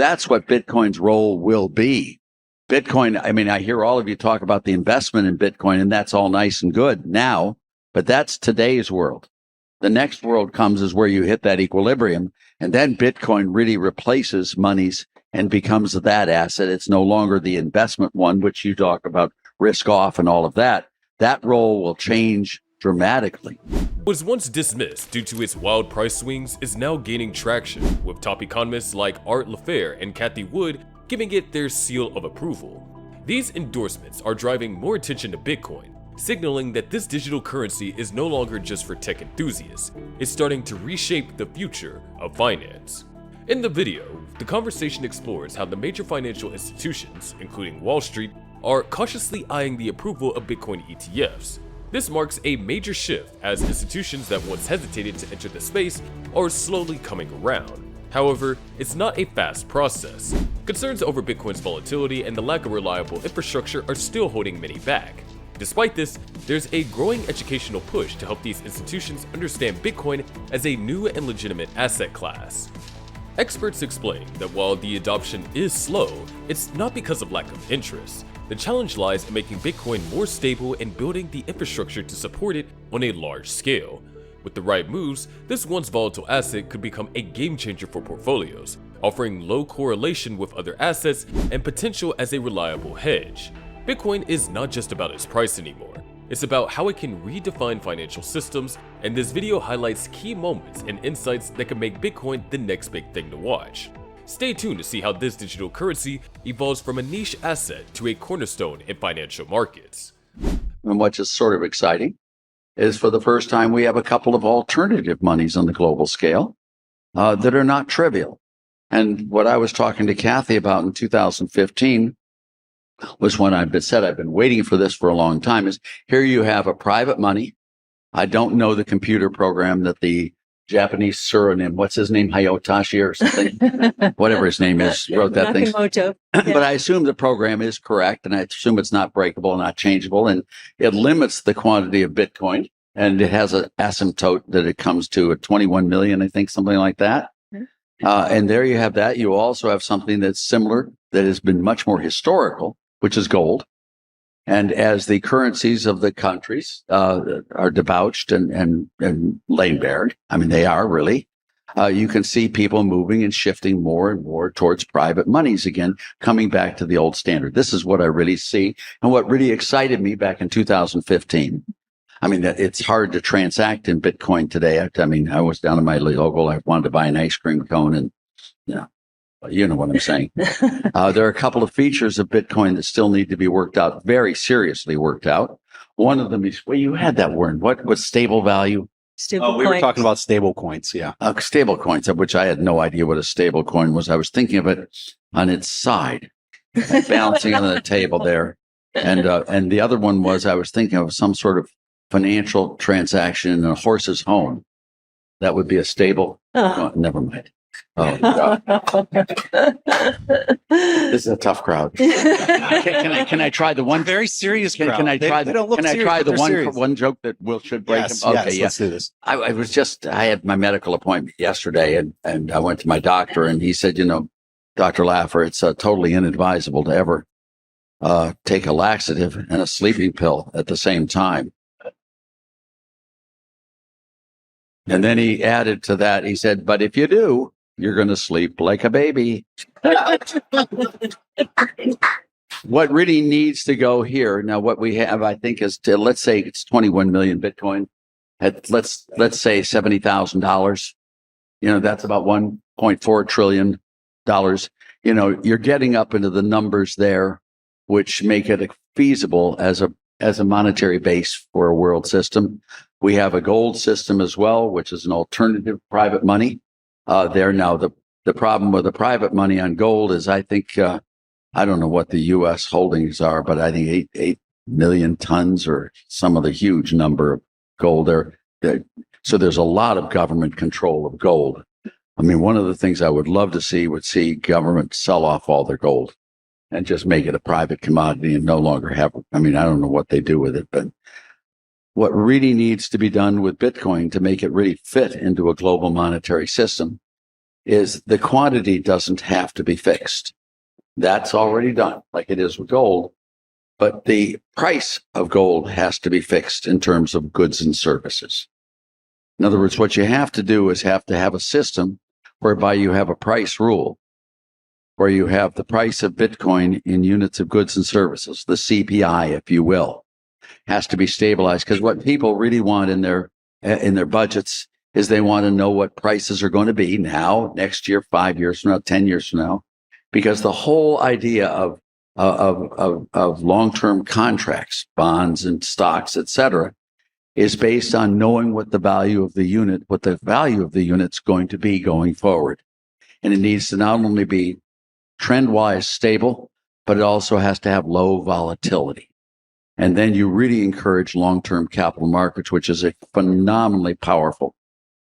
That's what Bitcoin's role will be. Bitcoin, I mean, I hear all of you talk about the investment in Bitcoin, and that's all nice and good now, but that's today's world. The next world comes is where you hit that equilibrium, and then Bitcoin really replaces monies and becomes that asset. It's no longer the investment one, which you talk about risk off and all of that. That role will change dramatically. What was once dismissed due to its wild price swings is now gaining traction, with top economists like Laffer and Cathie giving it their seal of approval. These endorsements are driving more attention to Bitcoin, signaling that this digital currency is no longer just for tech enthusiasts. It's starting to reshape the future of finance. In the video, the conversation explores how the major financial institutions, including Wall Street, are cautiously eyeing the approval of Bitcoin ETFs. This marks a major shift as institutions that once hesitated to enter the space are slowly coming around. However, it's not a fast process. Concerns over Bitcoin's volatility and the lack of reliable infrastructure are still holding many back. Despite this, there's a growing educational push to help these institutions understand Bitcoin as a new and legitimate asset class. Experts explain that while the adoption is slow, it's not because of lack of interest. The challenge lies in making Bitcoin more stable and building the infrastructure to support it on a large scale. With the right moves, this once volatile asset could become a game changer for portfolios, offering low correlation with other assets and potential as a reliable hedge. Bitcoin is not just about its price anymore. It's about how it can redefine financial systems, and this video highlights key moments and insights that can make Bitcoin the next big thing to watch. Stay tuned to see how this digital currency evolves from a niche asset to a cornerstone in financial markets. And what's just sort of exciting is for the first time we have a couple of alternative monies on the global scale that are not trivial. And what I was talking to Cathie about in 2015 was when I've been waiting for this for a long time, is here you have a private money. I don't know the computer program that the Japanese pseudonym, what's his name, Hayotashi or something, whatever his name is, wrote that thing. Yeah. But I assume the program is correct, and I assume it's not breakable, not changeable, and it limits the quantity of Bitcoin, and it has an asymptote that it comes to at 21 million, I think, something like that. And there you have that. You also have something that's similar, that has been much more historical, which is gold. And as the currencies of the countries are debauched and laid bare, I mean, they are really, you can see people moving and shifting more and more towards private monies again, coming back to the old standard. This is what I really see, and what really excited me back in 2015. I mean, it's hard to transact in Bitcoin today. I mean, I was down in my local, I wanted to buy an ice cream cone, and you know what I'm saying. There are a couple of features of Bitcoin that still need to be worked out, very seriously worked out. One of them is, well, you had that word. What was stable value? Stable we were talking about stable coins, yeah. Stable coins, of which I had no idea what a stable coin was. I was thinking of it on its side, balancing on the table there. And the other one was, I was thinking of some sort of financial transaction in a horse's home. That would be a stable. Oh, never mind. Oh, God. This is a tough crowd. Can I try the one very serious crowd? Can I try the one joke that should break yes, them? Okay, yes, let's do this. I had my medical appointment yesterday, and I went to my doctor, and he said, Dr. Laffer, it's totally inadvisable to ever take a laxative and a sleeping pill at the same time. And then he added to that, he said, but if you do, you're going to sleep like a baby. What really needs to go here, now what we have, I think, is let's say it's 21 million Bitcoin at, let's say $70,000. That's about $1.4 trillion. You're getting up into the numbers there, which make it feasible as a monetary base for a world system. We have a gold system as well, which is an alternative private money. There now, the problem with the private money on gold is, I think, I don't know what the U.S. holdings are, but I think 8 million tons or some of the huge number of gold there. So there's a lot of government control of gold. I mean, one of the things I would love to see government sell off all their gold and just make it a private commodity and no longer have, I mean, I don't know what they do with it, but what really needs to be done with Bitcoin to make it really fit into a global monetary system is the quantity doesn't have to be fixed. That's already done, like it is with gold. But the price of gold has to be fixed in terms of goods and services. In other words, what you have to do is have to have a system whereby you have a price rule, where you have the price of Bitcoin in units of goods and services, the CPI, if you will, has to be stabilized. Because what people really want in their budgets is they want to know what prices are going to be now, next year, 5 years from now, 10 years from now, because the whole idea of long-term contracts, bonds and stocks, et cetera, is based on knowing what the value of the unit's going to be going forward. And it needs to not only be trend-wise stable, but it also has to have low volatility. And then you really encourage long-term capital markets, which is a phenomenally powerful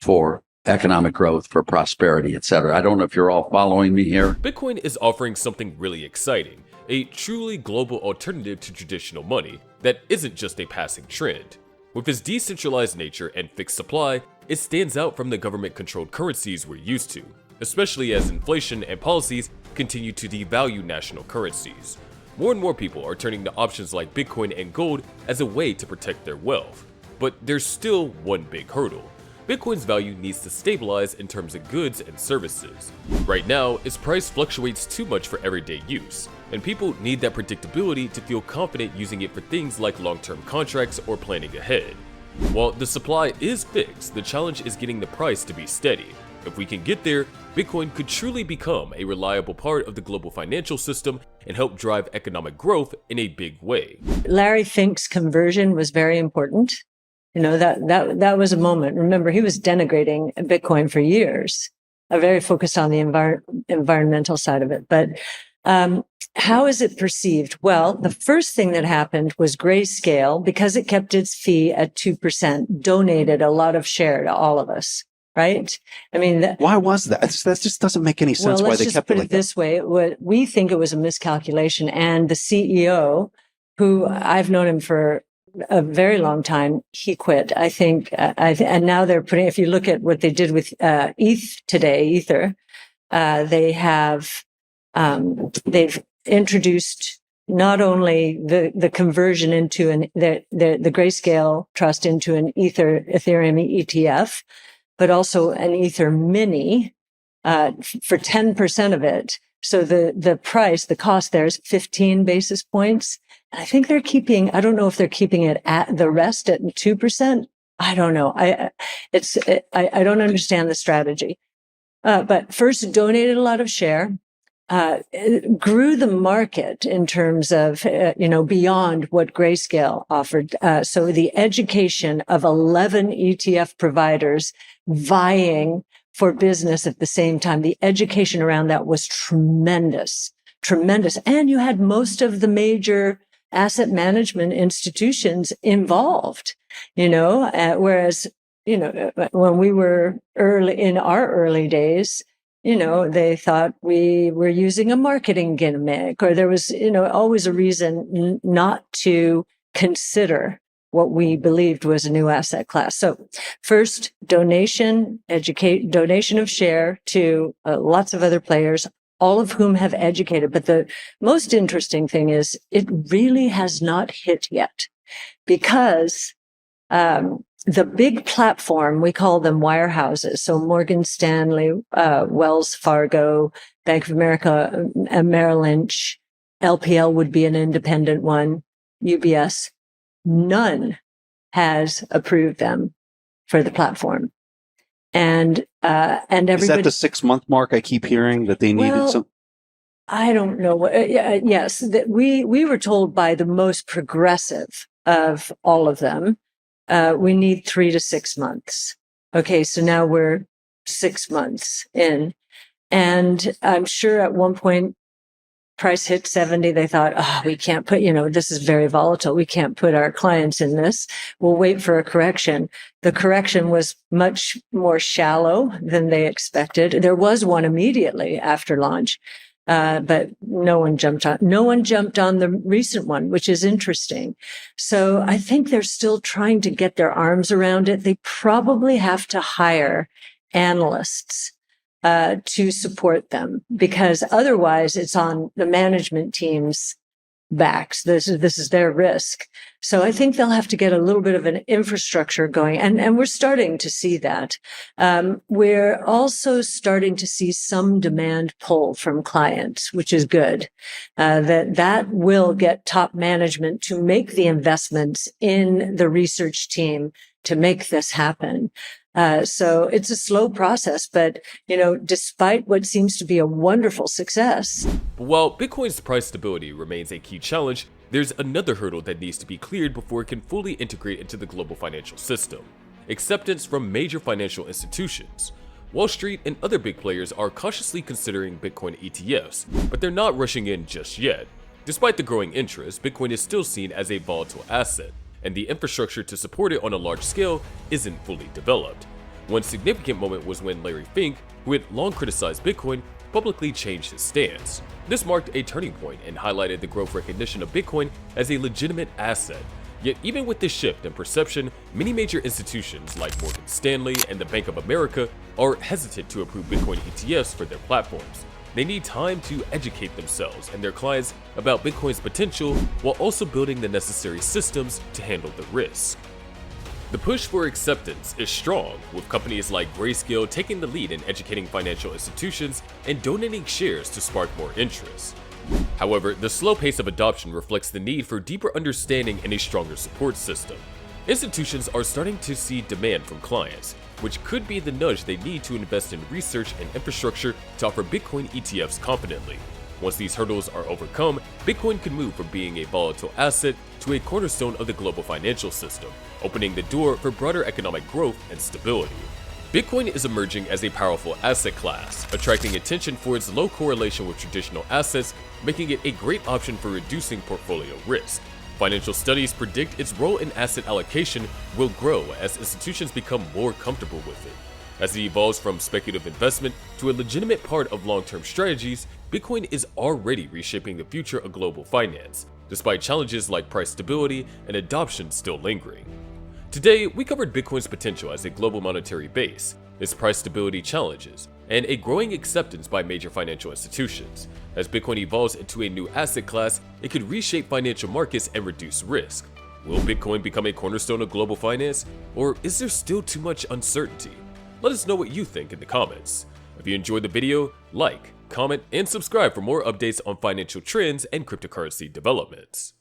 for economic growth, for prosperity, et cetera. I don't know if you're all following me here. Bitcoin is offering something really exciting, a truly global alternative to traditional money that isn't just a passing trend. With its decentralized nature and fixed supply, it stands out from the government-controlled currencies we're used to, especially as inflation and policies continue to devalue national currencies. More and more people are turning to options like Bitcoin and gold as a way to protect their wealth. But there's still one big hurdle. Bitcoin's value needs to stabilize in terms of goods and services. Right now, its price fluctuates too much for everyday use, and people need that predictability to feel confident using it for things like long-term contracts or planning ahead. While the supply is fixed, the challenge is getting the price to be steady. If we can get there, Bitcoin could truly become a reliable part of the global financial system and help drive economic growth in a big way. Larry Fink's conversion was very important. You know, that was a moment. Remember, he was denigrating Bitcoin for years, very focused on the environmental side of it. But how is it perceived? Well, the first thing that happened was Grayscale, because it kept its fee at 2%, donated a lot of share to all of us. Right? I mean, why was that? That just doesn't make any sense. Well, why they kept put it like this way. We think it was a miscalculation. And the CEO, who I've known him for a very long time, he quit. I think, and now they're putting, if you look at what they did with Ether, they've introduced not only the conversion into the Grayscale trust into an Ethereum ETF, but also an Ether mini for 10% of it. So the cost there is 15 basis points. And I think I don't know if they're keeping it at the rest at 2%. I don't know. I don't understand the strategy. But first donated a lot of share, grew the market in terms of, beyond what Grayscale offered. So the education of 11 ETF providers vying for business at the same time, the education around that was tremendous. And you had most of the major asset management institutions involved, whereas, when we were in our early days, they thought we were using a marketing gimmick, or there was, always a reason not to consider what we believed was a new asset class. So first, donation of share to lots of other players, all of whom have educated. But the most interesting thing is it really has not hit yet, because the big platform, we call them wirehouses. So Morgan Stanley, Wells Fargo, Bank of America, Merrill Lynch, LPL would be an independent one, UBS. None has approved them for the platform. And everybody. Is that the 6-month mark I keep hearing that they needed some? I don't know what, yes, that we were told by the most progressive of all of them, we need 3 to 6 months. Okay. So now we're 6 months in, and I'm sure at one point price hit 70. They thought, we can't put, this is very volatile. We can't put our clients in this. We'll wait for a correction. The correction was much more shallow than they expected. There was one immediately after launch. But no one jumped on the recent one, which is interesting. So I think they're still trying to get their arms around it. They probably have to hire analysts, to support them, because otherwise it's on the management team's backs. This is their risk. So I think they'll have to get a little bit of an infrastructure going. And we're starting to see that. We're also starting to see some demand pull from clients, which is good. That will get top management to make the investments in the research team to make this happen. So it's a slow process, but, despite what seems to be a wonderful success. But while Bitcoin's price stability remains a key challenge, there's another hurdle that needs to be cleared before it can fully integrate into the global financial system: acceptance from major financial institutions. Wall Street and other big players are cautiously considering Bitcoin ETFs, but they're not rushing in just yet. Despite the growing interest, Bitcoin is still seen as a volatile asset, and the infrastructure to support it on a large scale isn't fully developed. One significant moment was when Larry Fink, who had long criticized Bitcoin, publicly changed his stance. This marked a turning point and highlighted the growth recognition of Bitcoin as a legitimate asset. Yet even with this shift in perception, many major institutions like Morgan Stanley and the Bank of America are hesitant to approve Bitcoin ETFs for their platforms. They need time to educate themselves and their clients about Bitcoin's potential while also building the necessary systems to handle the risk. The push for acceptance is strong, with companies like Grayscale taking the lead in educating financial institutions and donating shares to spark more interest. However, the slow pace of adoption reflects the need for deeper understanding and a stronger support system. Institutions are starting to see demand from clients, which could be the nudge they need to invest in research and infrastructure to offer Bitcoin ETFs confidently. Once these hurdles are overcome, Bitcoin can move from being a volatile asset to a cornerstone of the global financial system, opening the door for broader economic growth and stability. Bitcoin is emerging as a powerful asset class, attracting attention for its low correlation with traditional assets, making it a great option for reducing portfolio risk. Financial studies predict its role in asset allocation will grow as institutions become more comfortable with it. As it evolves from speculative investment to a legitimate part of long-term strategies, Bitcoin is already reshaping the future of global finance, despite challenges like price stability and adoption still lingering. Today, we covered Bitcoin's potential as a global monetary base, its price stability challenges, and a growing acceptance by major financial institutions. As Bitcoin evolves into a new asset class, it could reshape financial markets and reduce risk. Will Bitcoin become a cornerstone of global finance, or is there still too much uncertainty? Let us know what you think in the comments. If you enjoyed the video, like, comment, and subscribe for more updates on financial trends and cryptocurrency developments.